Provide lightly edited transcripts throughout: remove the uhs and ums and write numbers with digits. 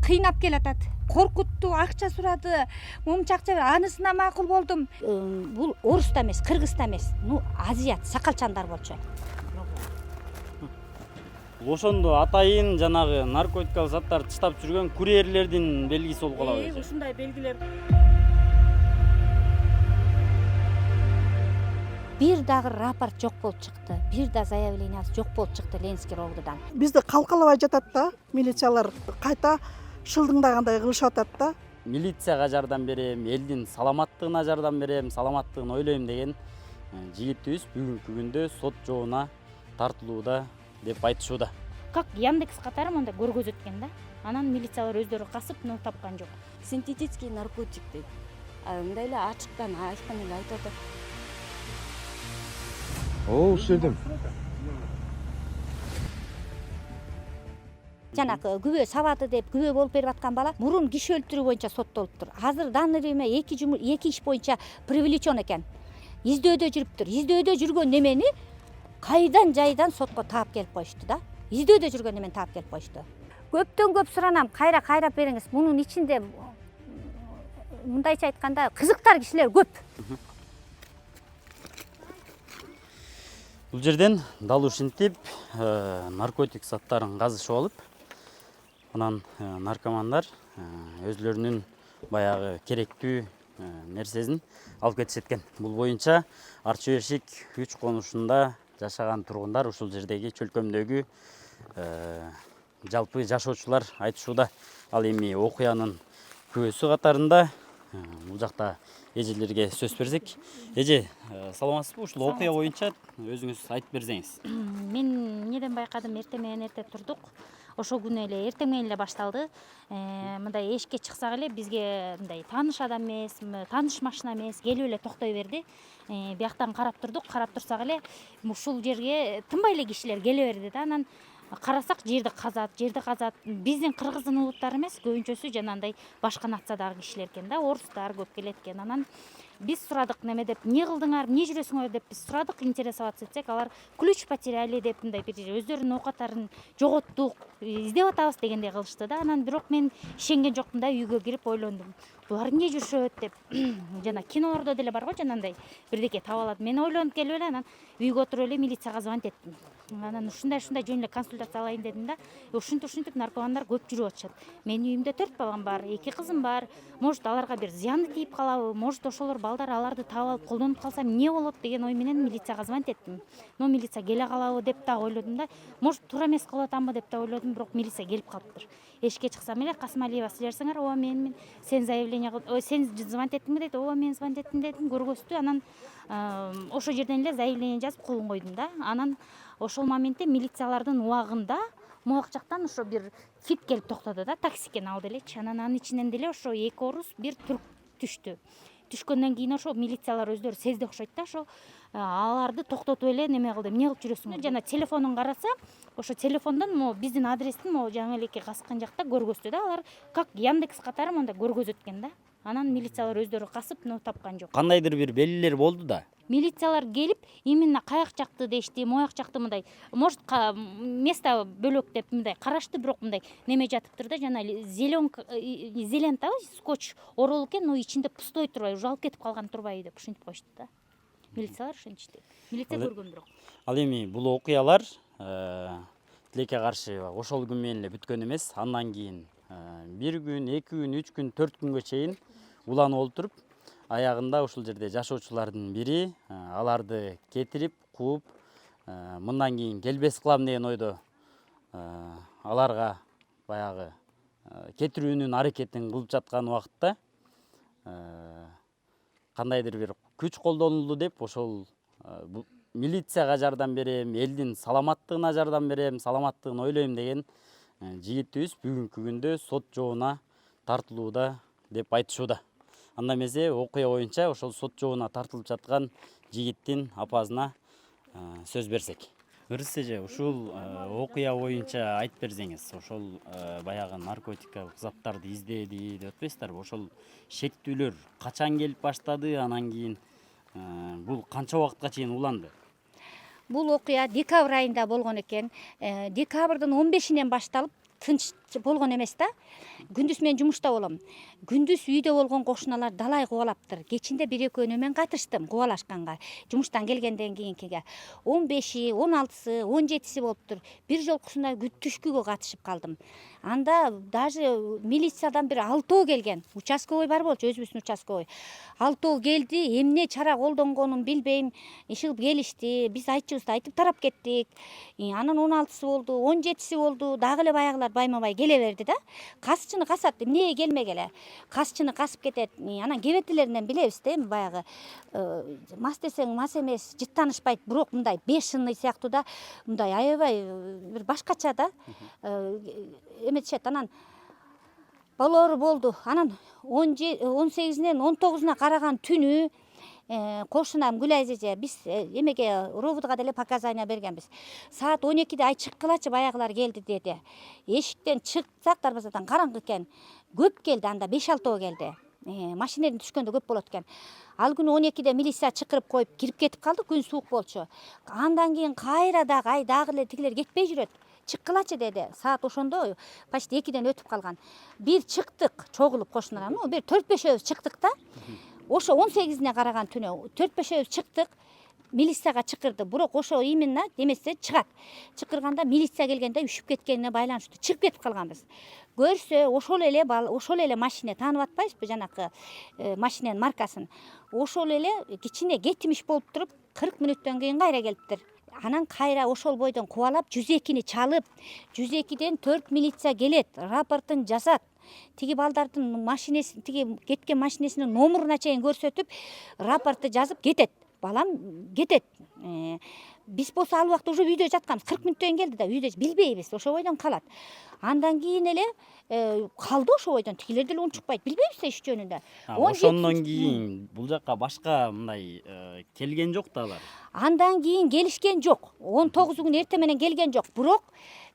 кыйнап келатат. Коркутту, акча сурады, момча акча бер, анысына макул болдум. Бул Орусда эмес, Кыргызда эмес, азиат, сакалчандар болчу. Ошондо атайын жанагы наркотикалык заттарды таштап жүргөн курьерлердин белгиси болуп калабы. Ушундай белгилер. Бир дагы рапорт жок болуп чыкты. Бир да заявлениясы жок болуп чыкты Ленинский ровдодан. Бизди калкалабай жатат да, милициялар кайта шылдыңдагандай кылышып атат да. Милицияга жардам берем, элдин саламаттыгына жардам берем, саламаттыгын ойлойм деген жигитибиз бүгүнкү күндө сот жообуна тартылууда деп айтышууда. Как Яндекс катары мындай көргөзөт экен да. Анан милициялар өздөрү касып, тапкан жок. Синтетический наркотик дейт. Мындай эле ачыктан айткан эле айтып атат. Ушердим. Жанагы күбө сабады деп күбө болуп берип аткан бала мурун киши өлтүрүү боюнча соттолуптур. Азыр данный время эки иш боюнча привлечен экен. Издөөдө жүрүптүр. Издөөдө жүргөн немени кайдан жайдан сотко таап келип коюшту да. Издөөдө жүргөн немени таап келип коюшту. Көптөн көп суранам, кайрап бериңиз. Мунун ичинде мындайча айтканда кызыктар кишилер көп. Бул жерден дал ушинтип наркотик заттарын казышып алып, анан наркомандар өзлөрүнүн баягы керектүү нерсесин алып кетишет. Бул боюнча Арчы Бешик 3 конушунда жашаган тургундар ушул жердеги чөлкөмдөгү жалпы жашоочулар айтышууда. Ал эми окуянын күбөсү катарында бул жакта эжелерге сөз берсек. Эже, саламатсызбы? Ушул окуя боюнча өзүңүз айтып берсеңиз. Мен неден байкадым, эртең менен эрте турдук. Ошол күнү эле эртең менен эле башталды. Мындай эшикке чыксак эле бизге мындай тааныш адам эмес, тааныш машина эмес, келип эле токтой берди. Бияктан карап турдук, карап турсак эле ушул жерге тынбай эле кишилер келе берди да. Анан карасак жерди казат. Биздин кыргыздын улуттары эмес, көбүнчөсү жанагындай башка нациядагы кишилер экен да, орустар көп келет экен. Анан биз сурадык неме деп, эмне кылдыңар, эмне жүрөсүңөр деп биз сурадык, интересоваться этсек, алар ключ потеряли деп мындай бир өздөрүнүн оокаттарын жоготтук, издеп атабыз дегендей кылышты да. Анан бирок мен ишенген жокмун да, үйгө кирип ойлондум. Булар эмне жүрүшөт деп. Жана кинолордо деле бар го жанагындай бирдеке таап алат. Мен ойлонуп келип эле анан үйгө отуруп эле милицияга звонить эттим. Анан ушундай жөн эле консультация алайын дедим да. Ушинтип наркомандар көп жүрүп атышат. Менин үйүмдө 4 балам бар, 2 кызым бар. Может аларга бир зыяны тийип калабы, может ошолор балдар аларды таап алып колдонуп калса эмне болот деген ой менен милицияга звонить эттим. Но милиция келе калабы деп да ойлодум да. Может туура эмес кылып атамбы деп да ойлодум, бирок милиция келип калыптыр. Эшикке чыксам эле Касымалиева силерсиңер, ооба мен сен заявление кыл, сен звонить эттиңби дейт. Ооба мен звонить эттим дедим, көргөздү. Анан ошол жерден эле заявление жазып колун койдум да. Анан ошол моментте милициялардын убагында могак жактан ошо бир фит келип токтоду да, такси экен ал делечи. Анын ичинен деле ошо 2 орус, 1 түрк түштү. Түшкөндөн кийин ошо милициялар өздөрү сезди окшойт да, ошо аларды токтотуп эле неме кылды. Эмне кылып жүрөсүңөр? Жана телефонун караса, ошо телефондон могу биздин адрестин могу жаңы элеке каскан жакта көргөздү да. Алар как Яндекс катары мондай көргөзөт экен да. Анан милициялар өздөрү касып, тапкан жок. Кандайдыр бир белгилер болду да. Милициялар келип, именно каяк жакты дешти, мояк жакты мындай, может место бөлөк деп мындай карашты, бирок мындай неме жатыптыр да, жана зелентабы, скотч оролуп экен, но ичинде пустой турбай, уже алып кетип калган турбайбы деп ушинтип коюшту да. Милициялар ушинтишти. Милиция көргөн бирок. Ал эми бул окуялар тилекке каршы ошол күн менен эле бүткөн эмес. Андан кийин 1 күн, 2 күн, 3 күн, 4 күнгө чейин уланып олтуруп, аягында ушул жерде жашоочулардын бири аларды кетирип, кууп, мындан кийин келбес кылам деген ойдо аларга баягы кетирүүнүн аракетин кылып жаткан убакытта кандайдыр бир күч колдонулду деп ошол милицияга жардам берем, элдин саламаттыгына жардам берем, саламаттыгын ойлойм деген жигитибиз бүгүнкү күндө сот жообуна тартылууда деп айтышууда. Анда эмесе окуя боюнча ошол сот жообуна тартылып жаткан жигиттин апасына сөз берсек. Ырыс эже, ушул окуя боюнча айтып берсеңиз, ошол баягы наркотикалык заттарды издеди деп атпайсыздарбы? Ошол шектүүлөр качан келип баштады, анан кийин бул канча убакытка чейин уланды? Бул окуя декабрь айында болгон экен. Декабрдын 15-инен башталып тынч болгон эмес да. Күндүз мен жумушта болом. Күндүз үйдө болгон кошуналар далай кубалаптыр. Кечинде 1-2 мен катыштым кубалашканга. Жумуштан келгенден кийинкиге 15-и, 16-сы, 17-си болуптур. Бир жолкусунда түшкүгө катышып калдым. Анда даже милициядан бир 6 келген. Участковый бар болчу, өзүбүздүн участковый. 6 келди, эмне чара колдонгонун билбейм. Ишигип келишти. Биз айтчубузду айтып тарап кеттик. Анан 16-сы болду, 17-си болду. Дагы эле баягылар байма-бай келе берди да. Касчыны касат, эмне келмегеле. Касчыны касып кетет. Анан кебетилеринен билебиз да, эми баягы мас десең мас эмес, жыттанышпайт, бирок мындай 5 шынный сыяктуу да, мындай аябай бир башкача да. Эметишет. Анан болору болду. Анан 18-нен 19-уна караган түнү кошунам Гүлай эже биз эмеге робудга деле показания бергенбиз. Саат 12-де ай чыккылачы баягылар келди деди. Эшиктен чыксак дарбазадан караңгы экен. Көп келди, анда 5-6 келди. Машинеден түшкөндө көп болот экен. Ал күнү 12-де милиция чакырып коюп кирип кетип калды, күн суук болчу. Андан кийин кайра дагы ай дагы эле тигилер кетпей жүрөт. Чыккылачы деди. Саат ошондо почти 2-ден өтүп калган. Бир чыктык чогулуп кошуналар. Бир 4-5 чыктык да. Ошо 18-ине караган түнү 4-5 чыктык. Милицияга чакырды. Бирок ошо именно демесе чыгат. Чакырганда милиция келгенде үшүп кеткенине байланыштуу чыгып кетип калганбыз. Көрсө ошол эле машина таанып атпайбызбы, жанакы машинанын маркасын. Ошол эле кичине кетимиш болуп туруп 40 мүнөттөн кийин кайра келиптир. Анан кайра ошол бойдон кубалап 102-ни чалып, 102-ден 4 милиция келет, рапортун жазат. Тиги балдардын машинеси, тиги кеткен машинесинин номуруна чейин көрсөтүп, рапорту жазып кетет. Балам кетет. Биз болсо ал убакта уже үйдө жатканбыз. 40 мүнөттөн келди да, үйдө билбейбиз, ошо бойдон калат. Андан кийин эле калды ошо бойдон. Тигилер деле унчукпайт, билбейбиз иш жөнүндө. Ошондон кийин бул жакка башка мындай келген жок да алар. Андан кийин келишкен жок. 19 күн эртең менен келген жок. Бирок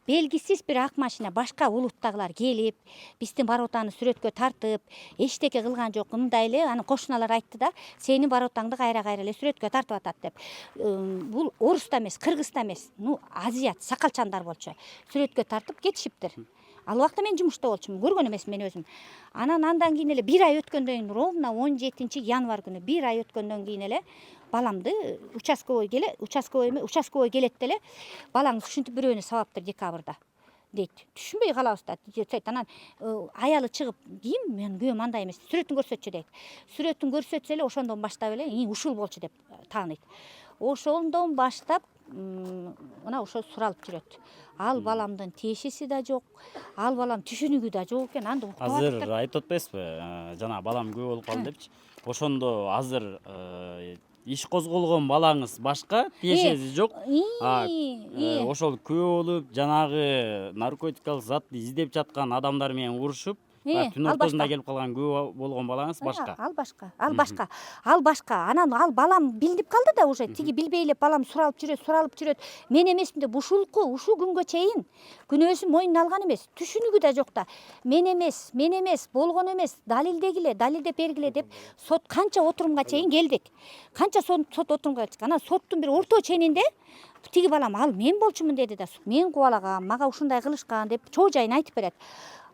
белгисиз бир ак машина башка улуттагылар келип, биздин баротаны сүрөткө тартып, эчтеке кылган жок. Мындай эле анын кошуналар айтты да, сени баротаңды кайра эле сүрөткө тартып атат деп. Бул орус да эмес, кыргыз да эмес, азиат, сакалчандар болчу. Сүрөткө тартып кетишиптир. Ал убакта мен жумушта болчумун, көргөн эмесмин мен өзүм. Андан кийин эле 1 ай өткөндөн кийин, ровно 17-январь күнү 1 ай өткөндөн кийин эле баламды участковый келет деле, балаңыз ушинтип бирөөнү сабаптыр декабрда дейт. Түшүнбөй калабыз да. Анан аялы чыгып, кийим, мен күйөөм андай эмес, сүрөтүн көрсөтчү дейт. Сүрөтүн көрсөтсө эле ошондон баштап эле ушул болчу деп тааныйт. Ошондон баштап мына ошо суралып жүрөт. Ал баламдын тиешеси да жок, ал балам түшүнүгү да жок экен. Анда уктап атыптыр. Азыр айтып атпайсызбы? Жана балам күйөө болуп калды депчи. Ошондо азыр иш козголгон балаңыз башка, тиешеси жок. Ошол күйөө болуп, жанагы наркотикалык затты издеп жаткан адамдар менен урушуп, түн ортосунда келип калган күйөө болгон балаңыз башка. Ал башка. Анан ал балам билип калды да уже. Тиги билбей эле балам суралып жүрөт. Мен эмесмин деп ушул күнгө чейин күнөөсүн мойнуна алган эмес. Түшүнүгү да жок да. Мен эмес, болгон эмес, далилдеп бергиле деп сот канча отурумга чейин келдик. Канча сот отурумга келдик. Анан соттун бир орто ченинде тиги балам ал мен болчумун деди да. Мен кубалагам, мага ушундай кылышкан деп чоо жайын айтып берет.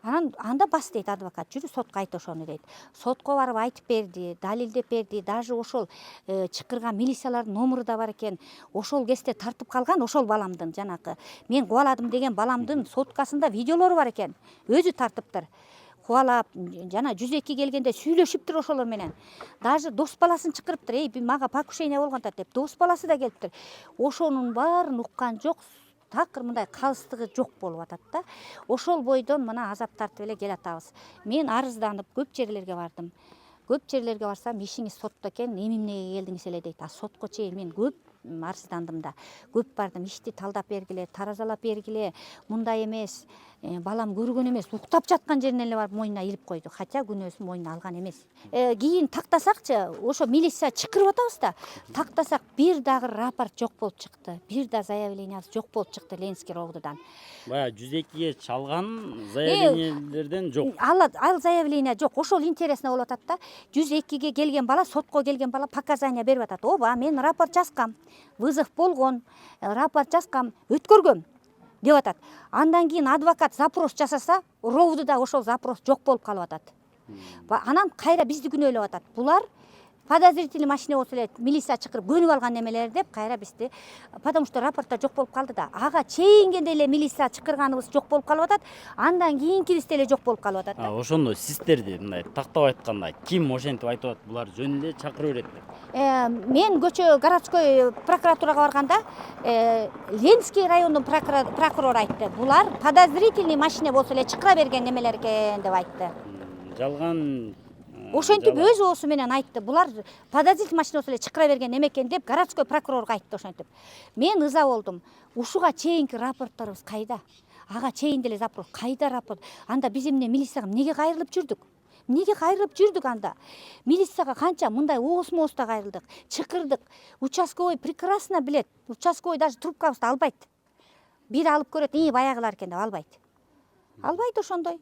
Анан анда бас дейт адвокат, жүрү сотко айт ошону дейт. Сотко барып айтып берди, далилдеп берди. Даже ошол чакырган милициялардын номуру да бар экен. Ошол кезде тартып калган ошол баламдын жанакы мен кубаладым деген баламдын соткасында видеолору бар экен. Өзү тартыптыр. Кубалап, жана 102 келгенде сүйлөшүптүр ошолор менен. Даже дос баласын чакырыптыр. Мага покушение болгон деп дос баласы да келиптир. Ошонун баарын уккан жок. Такыр мындай калыстыгы жок болуп атат да. Ошол бойдон мына азап тартып эле келатабыз. Мен арызданып көп жерлерге бардым. Көп жерлерге барсам, ишиңиз сотто экен, эмнеге келдиңиз эле дейт. Сотко чейин мен көп арыздандым да. Көп бардым, ишти талдап бергиле, таразалап бергиле, мындай эмес, балам көргөн эмес, уктап жаткан жерине эле барып мойнуна илип койду. Хотя күнөөсүн мойнуна алган эмес. Кийин тактасакчы, ошо милиция чакырып атабыз да. Тактасак бир дагы рапорт жок болуп чыкты. Бир да заявлениясы жок болуп чыкты Ленинский ровдудан. Баягы 102-ге чалган заявлениелерден жок. Ал заявление жок. Ошол интересно болуп атат да. 102-ге келген бала, сотко келген бала показания берип атат. Оба, мен рапорт жазгам. Вызов болгон, рапорт жазгам, өткөргөм. деп атат. Андан кийин адвокат запрос жасаса, ровдуда ошол запрос жок болуп калып атат. Анан кайра бизди күнөөлөп атат. Булар подозрительный машина болсо эле милиция чакырып көнүп алган немелер деп кайра бизди, потому что рапортто жок болуп калды да. Ага чейинге деле милиция чакырганыбыз жок болуп калып атат. Андан кийинкибиз деле жок болуп калып атат. Ошондо сиздерди мындай тактап айтканда ким ошентип айтып атат, булар жөнүндө чакырып берет деп? Мен көчө городской прокуратурага барганда Ленский райондун прокурору айтты. Булар подозрительный машина болсо эле чакыра берген немелер экен деп айтты. Жалган Ошентип өз оосу менен айтты. Булар подозрительный машина болсо эле чакыра берген эме экен деп городской прокурорго айтты ошентип. Мен ыза болдум. Ушуга чейинки рапортторубуз кайда? Ага чейин деле запрос кайда рапорт? Анда биз эмне милицияга эмнеге кайрылып жүрдүк? Эмнеге кайрылып жүрдүк анда? Милицияга канча мындай ооз-моозда кайрылдык, чакырдык. Участковый прекрасно билет. Участковый даже трубкабызды албайт. Бир алып көрөт, баягылар экен деп албайт. Албайт ошондой.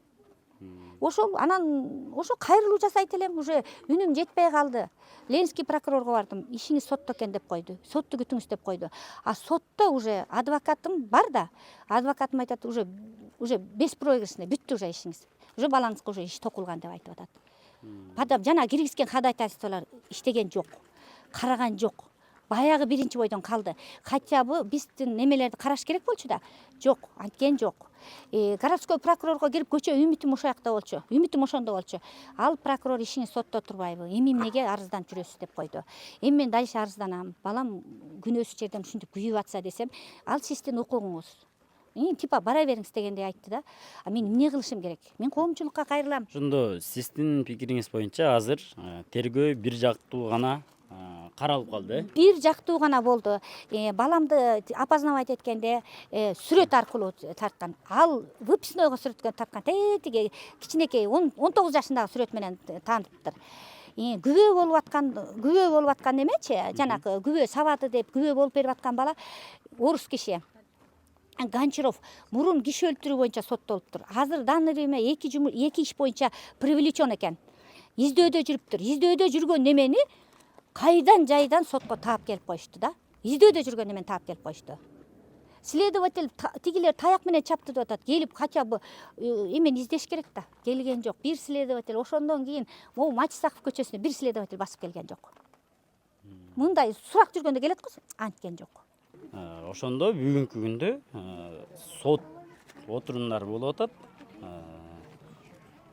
Ошол анан ошо кайрылуу жасайт элем, уже үнүм жетпей калды. Ленский прокурорго бардым, ишиңиз сотто экен деп койду. Сотту күтүңүз деп койду. А сотто уже адвокатым бар да, адвокатым айтат, уже беспроигрышный, бүттү уже ишиңиз. Уже балаңызга уже иш токулган деп айтып атат. Жана киргизген ходатайстволор иштеген жок, караган жок. Баягы биринчи бойдон калды. Хотя бы биздин немелерди караш керек болчу да. Жок, анткен жок. Городской прокурорго кирип көчө үмүтүм ошоякта болчу. Үмүтүм ошондо болчу. Ал прокурор ишиңиз сотто турбайбы? Эми эмнеге арызданып жүрөсүз деп койду. Эми мен дальше арызданам. Балам күнөөсүз жерден ушинтип күйүп атса десем, ал сиздин укугуңуз. Типа бара бериңиз дегендей айтты да. Мен эмне кылышым керек? Мен коомчулукка кайрылам. Ошондо сиздин пикириңиз боюнча азыр тергөө бир жактуу гана каралып калды, Бир жактуу гана болду. Баламды опознавать эткенде сүрөт аркылуу тарткан. Ал выпускнойго сүрөткө тарткан. Тетиги кичинекей 19 жашындагы сүрөт менен таанытыптыр. Күбө болуп аткан эмечи, жанагы күбө сабады деп күбө болуп берип аткан бала орус киши. Гончаров мурун киши өлтүрүү боюнча соттолуптур. Азыр данный время эки иш боюнча привлечен экен. Издөөдө жүрүптүр. Издөөдө жүргөн немени кайдан жайдан сотко таап келип коюшту да. Издөөдө жүргөн немени таап келип коюшту. Следователь тигилер таяк менен чапты деп атат. Келип хотя бы эмени издеш керек да. Келген жок. Бир следователь ошондон кийин могу Мачисаков көчөсүнө бир следователь басып келген жок. Мындай сурак жүргөндө келет го, анткен жок. Ошондо бүгүнкү күндө сот отурумдары болуп атат.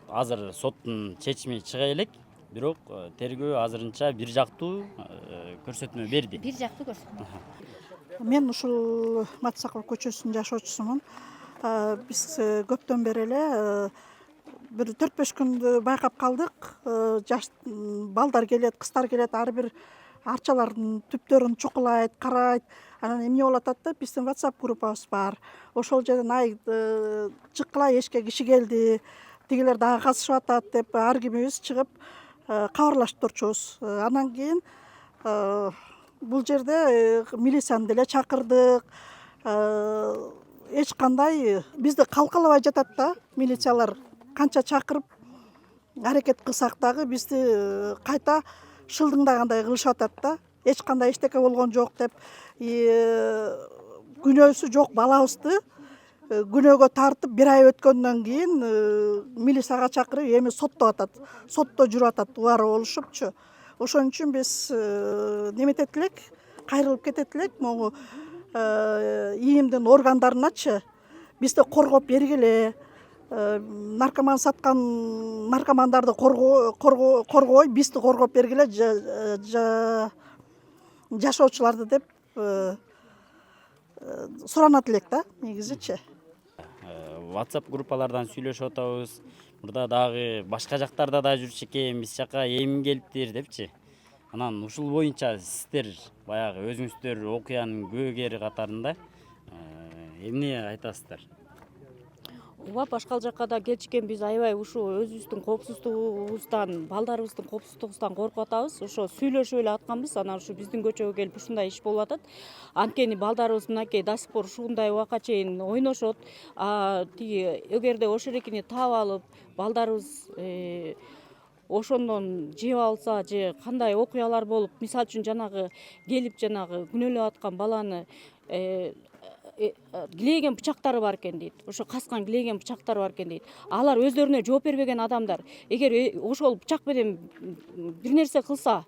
Азыр соттун чечими чыга элек, бирок тергөө азырынча бир жактуу көрсөтмө берди. Бир жактуу көрсөтмө. Мен ушул Мачисаков көчөсүнүн жашоочусумун. Биз көптөн бери эле бир 4-5 күндү байкап калдык. Жаш балдар келет, кыздар келет, ар бир арчалардын түптөрүн чукулайт, карайт. Анан эмне болуп атат да, биздин WhatsApp группабыз бар. Ошол жерден жыккылай эшикке киши келди, тигилер дагы катышып атат деп ар кимибиз чыгып кабарлашып турчубуз. Анан кийин бул жерде милицияны деле чакырдык. Эч кандай бизди калкалабай жатат да, милициялар канча чакырып аракет кылсак дагы бизди кайта шылдыңдагандай кылышып атат да. Эч кандай эчтеке болгон жок деп, күнөөсү жок балабызды күнөөгө тартып бир ай өткөндөн кийин милицияга чакырып эми сотто атат. Сотто жүрүп атат, убары болушупчу. Ошон үчүн биз неметет элек, кайрылып кетет элек могу ИИМдин органдарыначы бизди коргоп бергиле. Наркоман саткан наркомандарды коргой, бизди коргоп бергиле, жашоочуларды деп суранат элек да, негизичи. WhatsApp группалардан сүйлөшүп атабыз. Мурда дагы башка жактарда да жүрчү экен, биз жака эми келиптир депчи. Анан ушул боюнча сиздер баягы өзүңүздөр окуянын күбөгери катарында эмне айтасыздар? Ооба, башка жакка да келишкен биз аябай ушу өзүбүздүн коопсуздугубуздан, балдарыбыздын коопсуздугубуздан коркуп атабыз. Ошо сүйлөшүп эле атканбыз. Анан ушу биздин көчөгө келип ушундай иш болуп атат. Анткени балдарыбыз мынакей до сих пор ушундай убакка чейин ойношот. Тиги эгерде ошерекини таап алып, балдарыбыз ошондон жеп алса же кандай окуялар болуп, мисалы үчүн жанагы келип күнөөлөп аткан баланы килеген бычактары бар экен дейт. Ошо каскан килеген бычактары бар экен дейт. Алар өздөрүнө жооп бербеген адамдар. Эгер ошол бычак менен бир нерсе кылса,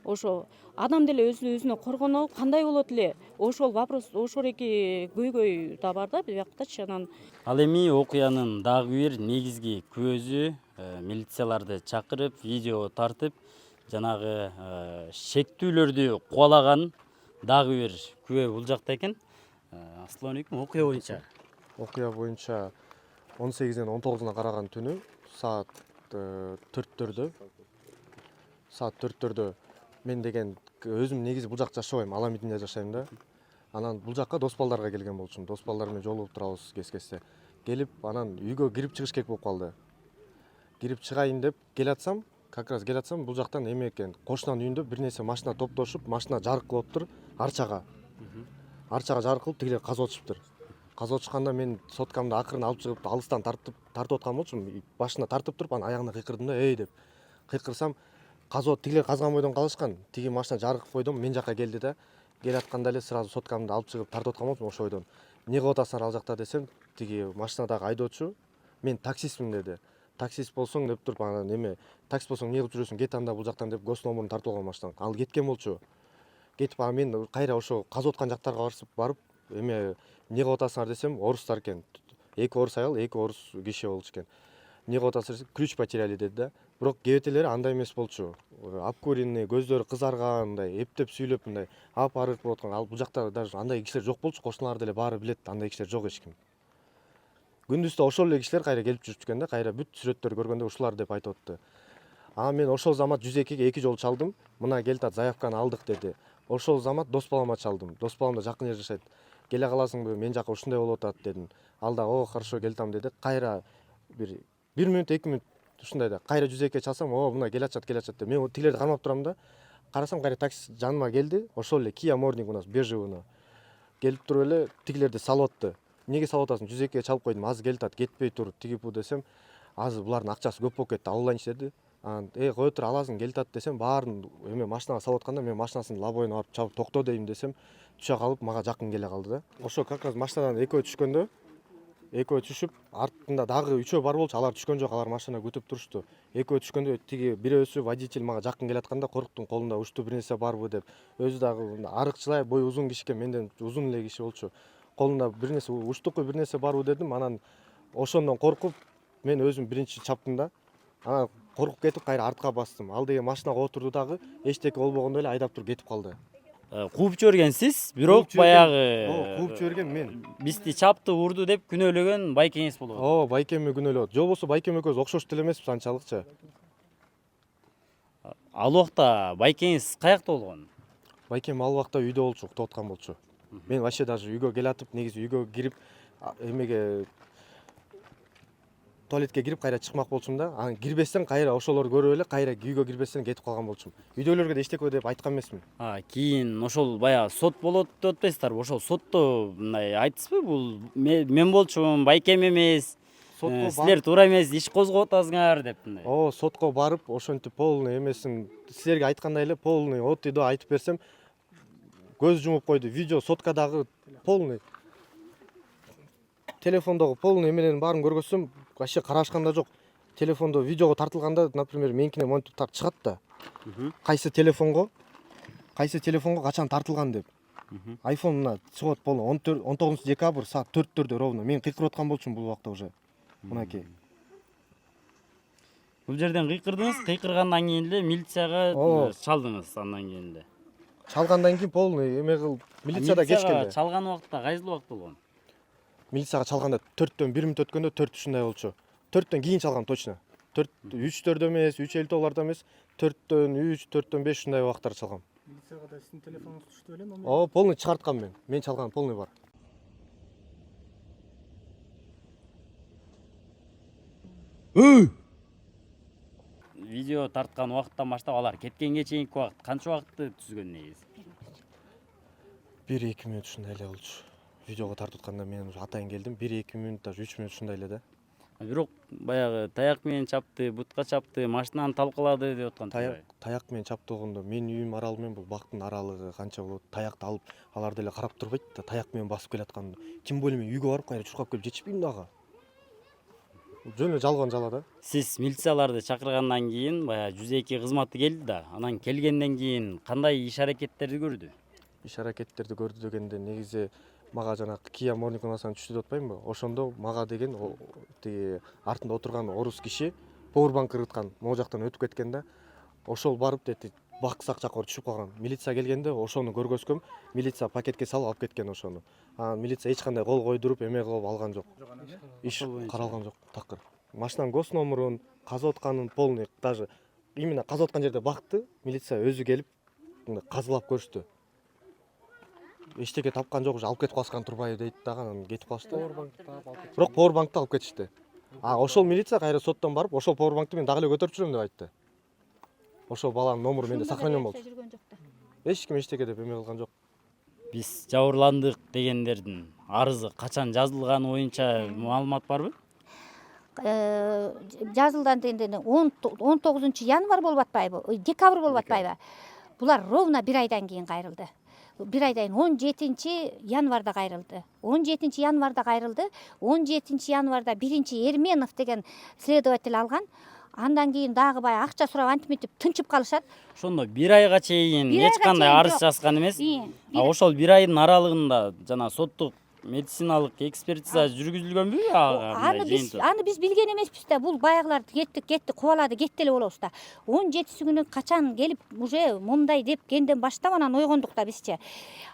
ошо адам деле өзүнө коргоно кандай болот эле? Ошол вопрос, ошол эки көйгөй да бар да бияктачы. Анан Ал эми окуянын дагы бир негизги күбөсү милицияларды чакырып, видео тартып, жанагы шектүүлөрдү кубалаган дагы бир күбө бул жакта экен. Ассалому алейкум. Окуя боюнча 18-ден 19-на караган түнү саат 4-төрдө мен деген өзүм негизи бул жакта жашабайм, Аламидинде жашайм да. Анан бул жакка дос балдарга келген болчумун. Дос балдар менен жолугуп турабыз кез-кезде. Келип, анан үйгө кирип чыгыш керек болуп калды. Кирип чыгайын деп келатсам, как раз келатсам бул жактан эме экен, кошунанын үйүндө бир нерсе машина топтошуп, машина жарык кылыптыр арчага. Арчага жарык кылып тигилер казып атышыптыр. Казып атышканда мен соткамды акырын алып чыгып алыстан тартып аткан болчумун. Башына тартып туруп, анан аягына кыйкырдым да, эй деп. Кыйкырсам, казып тигилер казган бойдон калышкан. Тиги машина жарык бойдон мен жакка келди да, келатканда эле сразу соткамды алып чыгып тартып аткан болчумун ошол бойдон. Эмне кылып атасыңар ал жакта десем, тиги машинадагы айдоочу мен таксистмин деди. Таксист болсоң деп туруп, анан эме таксист болсоң эмне кылып жүрөсүң, кет анда бул жактан деп гос номерин тартып алган машинадан. Ал кеткен болчу. Кетип анан мен кайра ошо казып аткан жактарга барып эме эмне кылып атасыңар десем, орустар экен. Эки орус аял, эки орус киши болчу экен. Эмне кылып атасыңар десем, ключ потеряли деди да. Бирок кебетелери андай эмес болчу. Обкуренный, көздөрү кызарган, мындай эптеп сүйлөп, мындай арык болуп аткан. Ал бул жакта даже андай кишилер жок болчу, кошуналар деле баары билет, андай кишилер жок эч ким. Күндүз да ошол эле кишилер кайра келип жүрүптү экен да, кайра бүт сүрөттөрдү көргөндө ушулар деп айтып атты. Мен ошол замат 102-ге 2 жолу чалдым. Мына келатат, заявканы алдык деди. Ошол замат дос балама чалдым. Дос балам да жакын жерде жашайт. Келе каласыңбы, мен жака ушундай болуп атат дедим. Ал да о хорошо келатам деди. Кайра бир мүнөт 2 мүнөт ушундай да. Кайра 102-ге чалсам, мына келатат деп. Мен тилерди кармап турам да. Карасам кайра такси жаныма келди. Ошол эле Kia Morning у нас бежевый. Келип туруп эле тигилерди салып атты. Эмнеге салып атасың? 102-ге чалып койдум. Азыр келатат, кетпей тур, тиги бу десем, азыр булардын акчасы көп болуп кетти, албайынчы деди. Кой тур, аласың, келатат десем, баарын эме машинага салып атканда мен машинасынын лобоюна барып чабып токто дейм десем, түшө калып, мага жакын келе калды да. Ошо как раз машинадан экөө түшкөндө, экөө түшүп, артында дагы 3 бар болчу, алар түшкөн жок, алар машина күтүп турушту. Экөө түшкөндө тиги бирөөсү водитель мага жакын келатканда корктум, колунда учтуу бир нерсе барбы деп. Өзү дагы арыкчылай, бою узун киши экен, менден узун эле киши болчу. Колунда бир нерсе учтукпу, бир нерсе барбы дедим. Анан ошондон коркуп, мен өзүм биринчи чаптым да. Анан коркуп кетип кайра артка бастым. Ал деген машинага отурду дагы, эчтеке болбогондой эле айдап туруп кетип калды. Кууп жиберген сиз, бирок баягы кууп жиберген мен. Бизди чапты, урду деп күнөөлөгөн байкеңиз болот. Байкеми күнөөлөп. Же болбосо байкем экөөбүз окшош деле эмеспиз анчалыкчы. Ал убакта байкеңиз каякта болгон? Байкем ал убакта үйдө болчу, уктап аткан болчу. Мен вообще даже үйгө келатып, негизи үйгө кирип, эмеге туалетке кирип кайра чыкмак болчумун да. Анан кирбестен кайра ошолор көрүп эле кайра үйгө кирбестен кетип калган болчумун. Үйдөлөргө да эчтеке деп айткан эмесмин. Кийин ошол баягы сот болот деп атпайсыздарбы? Ошол сотто мындай айтсызбы, бул мен болчумун, байкем эмес. Силер туура эмес иш козгоп атасыңар деп мындай. Сотко барып, ошентип полный эмесин силерге айткандай эле полный от и до айтып берсем, көз жумуп койду. Видео соткадагы полный, телефондогу полный эменин баарын көргөзсөм, вообще карашкан да жок. Телефондо видеого тартылганда, например, меникине монтип чыгат да. Кайсы телефонго качан тартылган деп. iPhone мына чыгат полный 19 декабрь саат 4-төрдө ровно. Мен кыйкырып аткан болчумун бул убакта уже. Мынакей. Бул жерден кыйкырдыңыз, кыйкыргандан кийин эле милицияга чалдыңыз андан кийин эле. Чалгандан кийин полный эме кылып, милицияда кечкенде. Чалган убакта кайсыл убакыт болгон? Милицияга чалганда 4-төн 1 мүнөт өткөндө 4 ушундай болчу. 4-төн кийин чалган точно. 3-4дө эмес, 3:50 эмес, 4-төн 3, 4-төн 5 ушундай убактар чалгам. Милицияга да сиздин телефонуңузду түштү беле номер? Полный чыгарткам мен. Мен чалган полный бар. Видео тарткан убакыттан баштап алар кеткенге чейинки убакыт канча убакытты түзгөн негизи? 1-2 мүнөт ушундай эле болчу. Видеого тартып атканда мен уже атайын келдим. 1-2 мүнөт, даже 3 мүнөт ушундай эле да. Бирок баягы таяк менен чапты, бутка чапты, машинаны талкалады деп аткан. Таяк менен чаптыргондо менин үйүм аралы менен бул бактын аралыгы канча болот? Таякты алып алар деле карап турбайт да, таяк менен басып келаткан. Тем более мен үйгө барып кайра чуркап келип жетишпейм дагы. Жөн эле жалган жала да. Сиз милицияларды чакыргандан кийин баягы 102 кызматы келди да. Анан келгенден кийин кандай иш аракеттерди көрдү? Иш аракеттерди көрдү дегенде негизи мага жанагы Kia Morning Consult түштү деп атпаймынбы? Ошондо мага деген тиги артында отурган орус киши powerbank кыргыткан, могу жактан өтүп кеткен да. Ошол барып дети баксак жака түшүп калган. Милиция келгенде ошону көргөзгөм, милиция пакетке салып алып кеткен ошону. Анан милиция эч кандай кол койдуруп эме кылып алган жок. Иш каралган жок такыр. Машинанын гос номурун, казып атканын полный, даже именно казып аткан жерде бакты, милиция өзү келип казылап көрүштү. Эчтеке тапкан жок, уже алып кетип калышкан турбайбы дейт дагы, анан кетип калышты. Бирок powerbankты алып кетишти. Ошол милиция кайра соттон барып, ошол powerbankты мен дагы эле көтөрүп жүрөм деп айтты. Ошол баланын номуру менде сохранен болчу. Эч ким эчтеке деп эме кылган жок. Биз жабырландык дегендердин арызы качан жазылганы боюнча маалымат барбы? Жазылдан дегенде 19 январь болуп атпайбы, декабрь болуп атпайбы. Булар ровно бир айдан кийин кайрылды. Бир айдан 17 январда кайрылды. 17 январда кайрылды. 17 январда биринчи Эрменов деген следователь алган. Андан кийин дагы баягы акча сурап антип тынчып калышат. Ошондо бир айга чейин эч кандай арыз жазган эмес. Ошол бир айдын аралыгында жана соттук медициналык экспертиза жүргүзүлгөнбү? Аны биз билген эмеспиз да. Бул баягылар кетти, кубалады, кетти эле болобуз да. 17 күнү качан келип уже мондай деп кенден баштап анан ойгондук да бизче.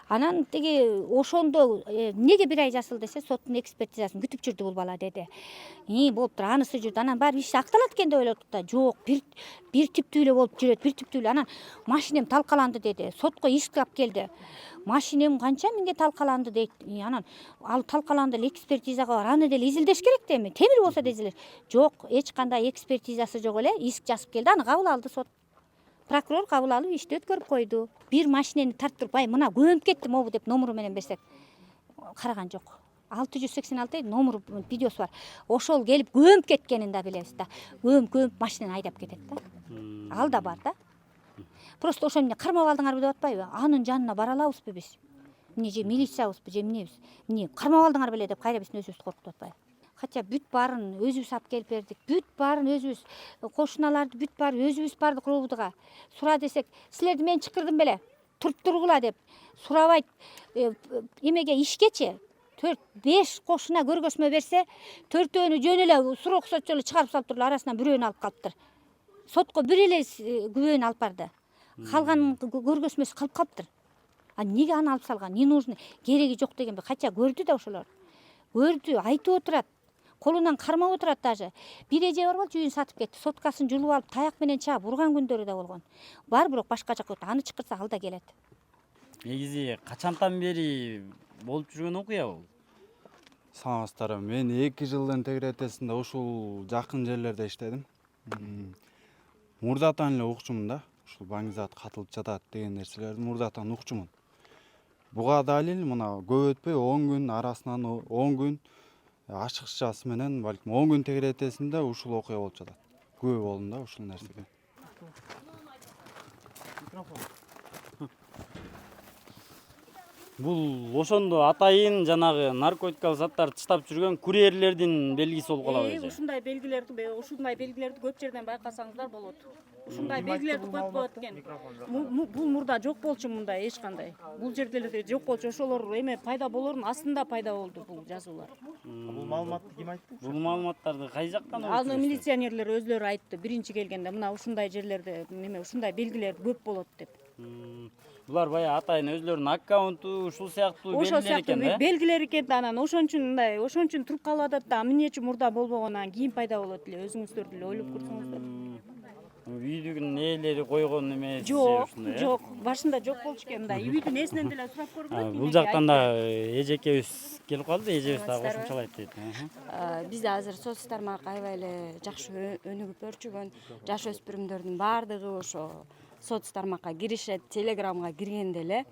Анан тиги ошондо неге бир ай жасыл десе, соттун экспертизасын күтүп жүрдү бул бала деди. Болуптур, анысы жүрдү. Анан баары иш акталат экен деп ойлодук да. Жок, бир типтүү эле болуп жүрөт, бир типтүү эле. Анан машинем талкаланды деди. Сотко иш кылып келди. Машинем канча миңге талкаланды дейт. Анан ал талкаланды эле экспертизага бар. Аны деле изилдеш керек да эми. Темир болсо да изилдеш. Жок, эч кандай экспертизасы жок эле. Иск жазып келди. Аны кабыл алды сот. Прокурор кабыл алып ишти өткөрүп койду. Бир машинени тарттырып, мына көмүп кетти могу деп номуру менен берсек, караган жок. 686 номер видеосу бар. Ошол келип көмүп кеткенин да билебиз да. Көмүп машинаны айдап кетет да. Ал да бар да. Просто ошо эмне кармап алдыңарбы деп атпайбы? Анын жанына бара алабызбы биз? Эмне же милициябызбы же эмнебиз? Эмне кармап алдыңар беле деп кайра биздин өзүбүздү коркутуп атпайбы? Хотя бүт баарын өзүбүз алып келип бердик. Бүт баарын өзүбүз, кошуналарды бүт баарын өзүбүз бардык робудуга. Сура десек, силерди мен чакырдым беле, тургула деп. Сурабайт эмеге ишкечи 4-5 кошуна көргөзмө берсе, 4өөнү жөн эле суроо оксотчу эле чыгарып салып туруп арасынан бирөөнү алып калыптыр. Сотко бир эле күбөнү алып барды. Калган көргөзмөсү калып калыптыр. Неге аны алып салган? Не нужно? Кереги жок дегенби? Кача көрдү да ошолор. Көрдү, айтып отурат. Колунан кармап отурат даже. Бир эже бар болчу, үйүн сатып кетти. Соткасын жулуп алып, таяк менен чаап урган күндөрү да болгон. Бар, бирок башка жака өтүп, аны чакырса ал да келет. Негизи качантан бери болуп жүргөн окуя бул? Саламатсыздар. Мен 2 жылдын тегеретесинде ушул жакын жерлерде иштедим. Мурдатан эле укчумун да. Ушул баңгизат катылып жатат деген нерселерди мурдатан укчумун. Буга далил мына көп өтпөй 10 күн арасынан 10 күн ачыкчасы менен балким 10 күн тегеретесинде ушул окуя болуп жатат. Күбө болдум да ушул нерсеге. Бул ошондо атайын жанагы наркотикалык заттарды таштап жүргөн курьерлердин белгиси болуп калабы? Ушундай белгилерди көп жерден байкасаңыздар болот. Ушундай белгилерди коюп коет экен. Бул мурда жок болчу мындай эч кандай. Бул жерделерде жок болчу. Ошолор эме пайда болордун астында пайда болду бул жазуулар. Бул маалыматты ким айтты? Бул маалыматтарды кай жактан алып? Аны милиционерлер өзлөрү айтты. Биринчи келгенде мына ушундай жерлерде эме ушундай белгилер көп болот деп. Булар баягы атайын өзлөрүнүн аккаунту ушул сыяктуу белгилер экен да? Белгилер экен да, анан ошон үчүн туруп калып атат да, эмне үчүн мурда болбогонан кийин пайда болот эле, өзүңүздөр деле ойлоп көрсөңүздөр. Үйдүн ээлери койгон эмес ушундай. Жок, башында жок болчу экен да. Үйдүн ээсинен деле сурап көргүлөт. Бул жактан да эжекебиз келип калды, эжебиз дагы кошумчалайт дейт. Бизде азыр соц тармак аябай эле жакшы өнүгүп өрчүгөн. Жаш өспүрүмдөрдүн баардыгы ошо соц тармакка киришет, телеграмга киргенде эле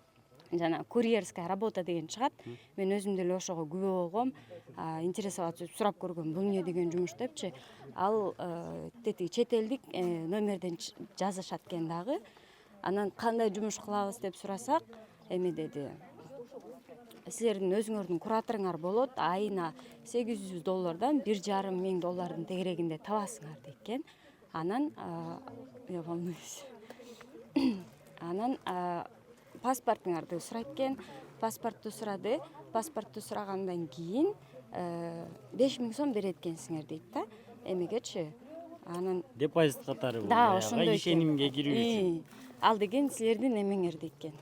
жана курьерская работа деген чыгат. Мен өзүм деле ошого күбө болгом, интересоваться сурап көргөм, бул эмне деген жумуш депчи. Ал тетиги чет элдик номерден жазышат экен дагы. Анан кандай жумуш кылабыз деп сурасак, эме деди. Силердин өзүңөрдүн кураторуңар болот, айына $800 $1,5 миң тегерегинде табасыңар дейкен. Анан я волнуюсь. Анан паспортуңарды сурайт экен. Паспортту сурады. Паспортту сурагандан кийин 5,000 сом берет экенсиңер дейт да. Эмегечи? Анан Депозит катары да, ошондой ишенимге кирүү үчүн. Ал деген силердин эмеңер дейт.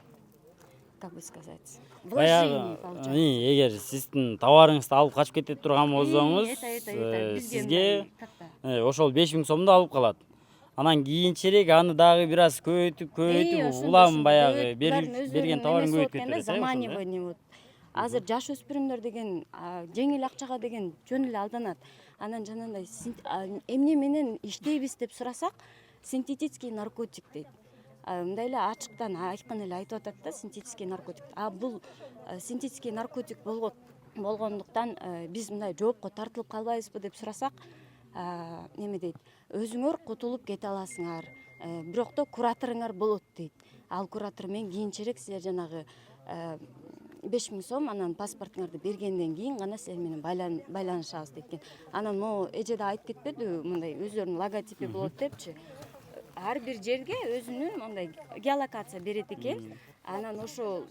Как бы сказать? Баягы эгер сиздин товарыңызды алып качып кете турган болсоңуз, сизге ошол 5,000 сомду алып калат. Анан кийинчерээк аны дагы бир аз көбөйтүп улам баягы берген товарын көбөйтүп кетет. Заманевый не вот. Азыр жаш өспүрүмдөр деген жеңил акчага деген жөн эле алданат. Анан жанагындай эмне менен иштейбиз деп сурасак, синтетический наркотик дейт. Мындай эле ачыктан айкын эле айтып атат да, синтетический наркотик. Бул синтетический наркотик болгондуктан биз мындай жоопко тартылып калбайбызбы деп сурасак, неме дейт, өзүңөр кутулуп кете аласыңар, бирок да кураторуңар болот дейт. Ал куратор менен кийинчерээк силер жанагы 5,000 сом анан паспортуңарды бергенден кийин гана силер менен байланышабыз дейт. Анан могу эже да айтып кетпедиби, мындай өздөрүнүн логотипи болот депчи. Ар бир жерге өзүнүн мындай геолокация берет экен. Анан ошол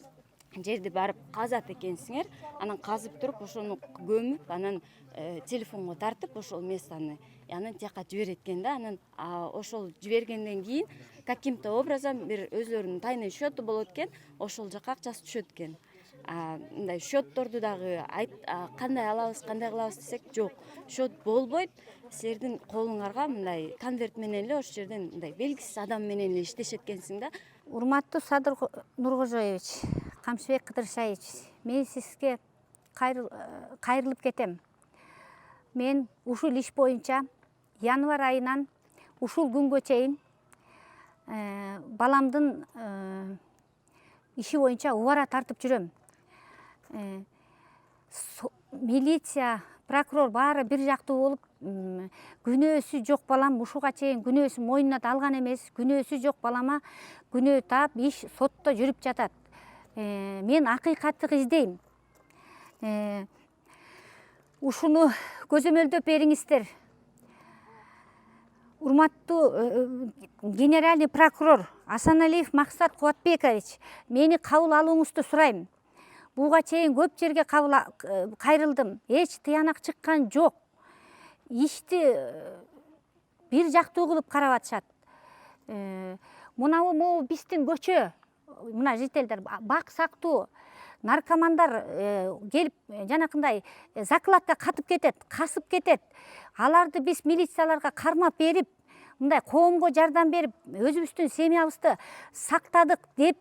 жерди барып казат экенсиңер. Анан казып туруп ошону көмүп, анан телефонго тартып ошол местаны анан тияка жиберет экен да. Анан ошол жибергенден кийин каким-то образом бир өзлөрүнүн тайный счету болот экен. Ошол жака акчасы түшөт экен. Мындай счетторду дагы кандай алабыз, кандай кылабыз десек, жок. Счет болбойт. Силердин колуңарга мындай конверт менен эле ошол жерден мындай белгисиз адам менен эле иштешет экенсиң да. Урматтуу Садыр Нуркожоевич, Камшыбек Кыдыршаевич, мен сизге кайрылып кетем. Мен ушул иш боюнча январь айынан ушул күнгө чейин баламдын иши боюнча убара тартып жүрөм. Милиция, прокурор баары бир жактуу болуп, күнөөсү жок балам ушуга чейин күнөөсүн мойнуна да алган эмес, күнөөсү жок балама күнөө таап иш сотто жүрүп жатат. Мен акыйкатты издейм. Ушуну көзөмөлдөп бериңиздер. Урматтуу генеральный прокурор Асаналиев Максат Кубатбекович, мени кабыл алууңузду сурайм. Буга чейин көп жерге кайрылдым. Эч тыянак чыккан жок. Ишти бир жактуу кылып карап атышат. Могу биздин көчө, мына жителдер бак сактуу, наркомандар келип жанакындай закладка катып кетет, касып кетет. Аларды биз милицияларга кармап берип, мындай коомго жардам берип, өзүбүздүн семьябызды сактадык деп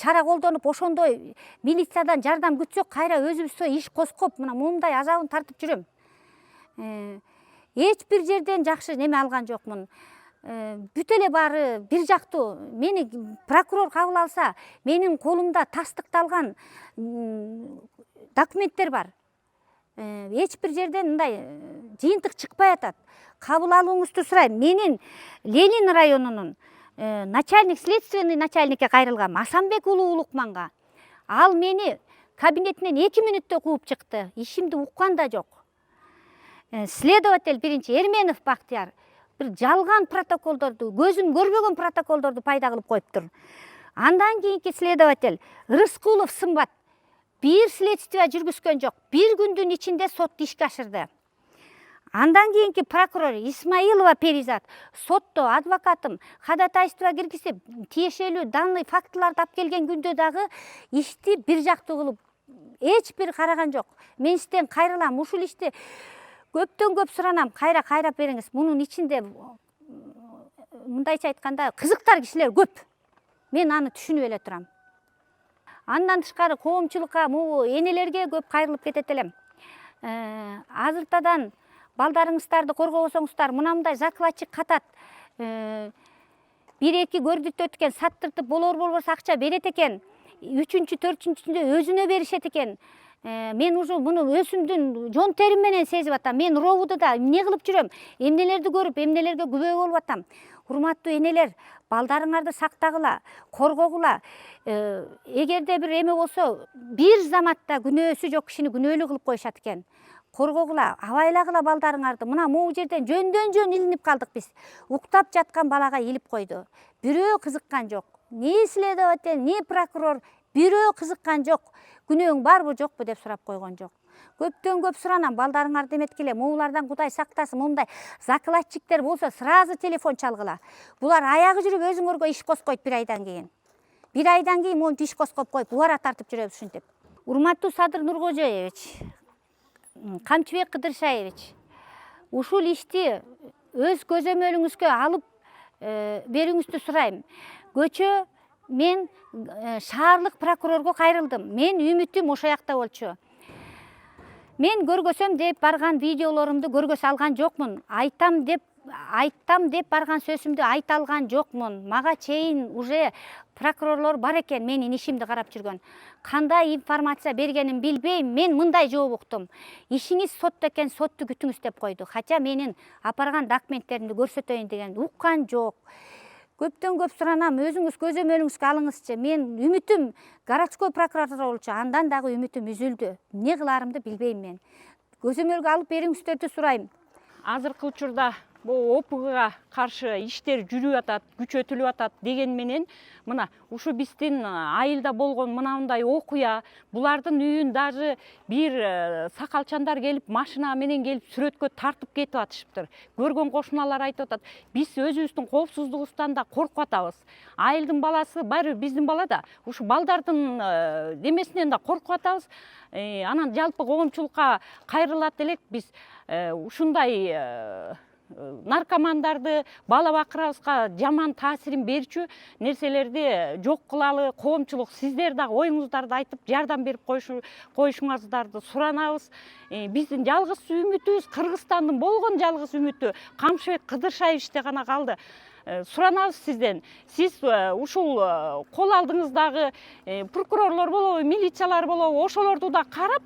чара колдонуп, ошондой милициядан жардам күтсөк, кайра өзүбүзгө иш коскоп, мына мындай азабын тартып жүрөм. Эч бир жерден жакшы неме алган жокмун. Бүт эле баары бир жактуу. Мени прокурор кабыл алса, менин колумда тастыкталган документтер бар. Эч бир жерден мындай жыйынтык чыкпай атат. Кабыл алууңузду сурайм. Менин Ленин районунун начальник, следственный начальникке кайрылгам, Асанбек уулу Улукманга. Ал мени кабинетинен 2 мүнөттө кууп чыкты. Ишимди уккан да жок. Следователь биринчи Эрменов Бактияр бир жалган протоколдорду, көзүм көрбөгөн протоколдорду пайда кылып коюптур. Андан кийинки следователь Рыскулов Сымбат бир следствие жүргүзгөн жок. Бир күндүн ичинде сот ишке ашырды. Андан кийинки прокурор Исмаилова Перизат сотто адвокатым ходатайство киргизип, тиешелүү данный фактыларды алып келген күндө дагы ишти бир жактуу кылып эч бир караган жок. Мен сизден кайрылам, ушул ишти көптөн көп суранам, кайрап бериңиз. Мунун ичинде мындайча айтканда кызыктар кишилер көп. Мен аны түшүнүп эле турам. Андан тышкары коомчулукка, могу энелерге көп кайрылып кетет элем. Азыртадан балдарыңыздарды коргобосоңуздар, мындай закладчик катат. 1-2 көрсөтөт экен, саттыртып болбосо акча берет экен. 3-4-чүндө өзүнө беришет экен. Мен уже муну өзүмдүн жон терим менен сезип атам. Мен ровудуда эмне кылып жүрөм? Эмнелерди көрүп, эмнелерге күбө болуп атам. Урматтуу энелер, балдарыңарды сактагыла, коргогула. Эгерде бир эме болсо, бир заматта күнөөсү жок кишини күнөөлүү кылып коюшат экен. Коргогула, абайлагыла балдарыңарды. Мына могу жерден жөндөн жөн илинип калдык биз. Уктап жаткан балага илип койду. Бирөө кызыккан жок. Не следователь, не прокурор, бирөө кызыккан жок. Күнөөң барбы жокпу деп сурап койгон жок. Көптөн көп суранам, балдарыңарды эметкиле, могулардан Кудай сактасын, момундай закладчиктер болсо сразу телефон чалгыла. Булар аягы жүрүп өзүңөргө иш коскойт 1 айдан кийин. 1 айдан кийин монтип иш коскоп коюп, убара тартып жүрөбүз ушинтип. Урматтуу Садыр Нуркожоевич, Камчыбек Кыдыршаевич, ушул ишти өз көзөмөлүңүзгө алып берүүңүздү сурайм. Көчө мен шаарлык прокурорго кайрылдым. Мен үмүтүм ошо жакта болчу. Мен көргөсөм деп барган видеолорумду көргө салган жокмун. Айтам деп барган сөзүмдү айта алган жокмун. Мага чейин уже прокурорлор бар экен, менин ишимди карап жүргөн. Кандай информация бергенин билбейм, мен мындай жооп уктум. Ишиңиз сотто экен, сотту күтүңүз деп койду. Хотя менин апарган документтеримди көрсөтөйүн деген уккан жок. Көптөн көп суранам, өзүңүз көзөмөлүңүзгө алыңызчы. Мен үмүтүм городской прокурор болчу, андан дагы үмүтүм үзүлдү. Эмне кыларымды билбейм мен. Көзөмөлгө алып берүүңүздөрдү сурайм. Азыркы учурда бул ОПГга каршы иштер жүрүп атат, күчөтүлүп атат деген менен мына ушу биздин айылда болгон мындай окуя, булардын үйүн даже бир сакалчандар келип машина менен келип сүрөткө тартып кетип атышыптыр. Көргөн кошуналар айтып атат, биз өзүбүздүн коопсуздугубуздан да коркуп атабыз. Айылдын баласы баары биздин бала да, ушу балдардын демесинен да коркуп атабыз. Анан жалпы коомчулукка кайрылат элек, биз ушундай наркомандарды бала бакырабызга жаман таасирин берчү нерселерди жок кылалы. Коомчулук сиздер дагы оюңуздарды айтып жардам берип коюшуңуздарды суранабыз. Биздин жалгыз үмүтүбүз, Кыргызстандын болгон жалгыз үмүтү Камчыбек Кыдыршаевичте гана калды. Суранабыз сизден. Сиз ушул кол алдыңыздагы прокурорлор болобу, милициялар болобу, ошолорду да карап,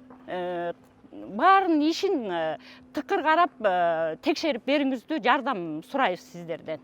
баарын ишин тыкыр карап текшерип берүүңүздү жардам сурайбыз сиздерден.